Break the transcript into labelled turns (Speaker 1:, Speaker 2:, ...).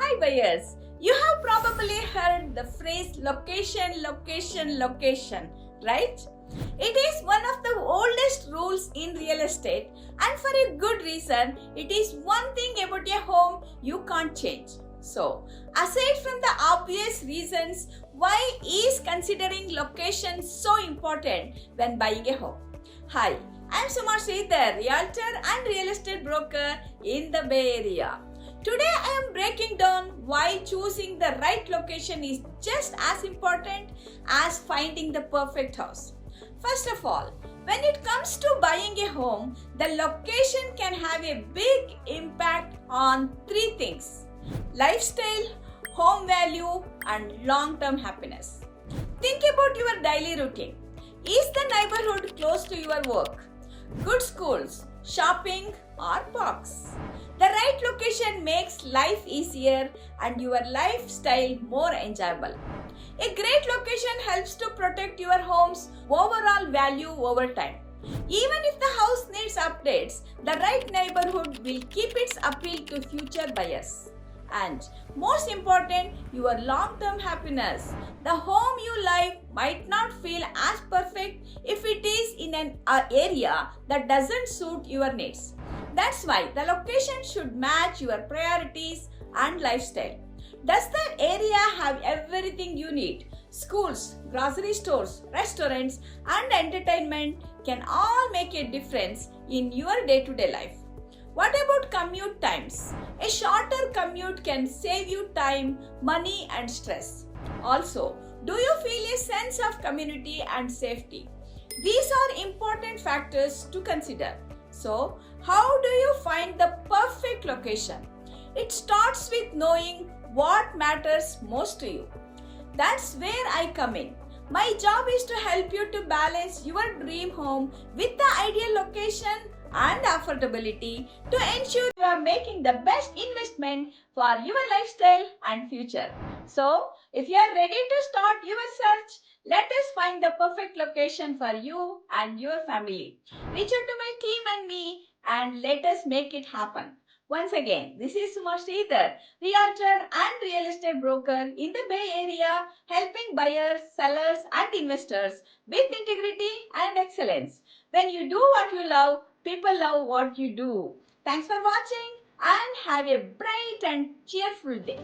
Speaker 1: Hi buyers, you have probably heard the phrase location, location, location, right? It is one of the oldest rules in real estate, and for a good reason. It is one thing about a home you can't change. So, aside from the obvious reasons, why is considering location so important when buying a home? Hi, I am Suma, Sridhar-Realtor and real estate broker in the Bay Area. Today I am breaking down why choosing the right location is just as important as finding the perfect house. First of all, when it comes to buying a home, the location can have a big impact on three things: lifestyle, home value, and long-term happiness. Think about your daily routine. Is the neighborhood close to your work? Good schools, shopping, or parks? The right location makes life easier and your lifestyle more enjoyable. A great location helps to protect your home's overall value over time. Even if the house needs updates, the right neighborhood will keep its appeal to future buyers. And most important, your long-term happiness. The home you live might not feel as perfect if it is in an area that doesn't suit your needs. That's why the location should match your priorities and lifestyle. Does the area have everything you need? Schools, grocery stores, restaurants, and entertainment can all make a difference in your day-to-day life. What about commute times? A shorter commute can save you time, money, and stress. Also, do you feel a sense of community and safety? These are important factors to consider. So, how do you find the perfect location? It starts with knowing what matters most to you. That's where I come in. My job is to help you to balance your dream home with the ideal location and affordability to ensure you are making the best investment for your lifestyle and future. So, if you are ready to start your search, let us find the perfect location for you and your family. Reach out to my team and me and let us make it happen. Once again, this is Suma Sridhar, realtor and real estate broker in the Bay Area, helping buyers, sellers, and investors with integrity and excellence. When you do what you love, people love what you do. Thanks for watching and have a bright and cheerful day.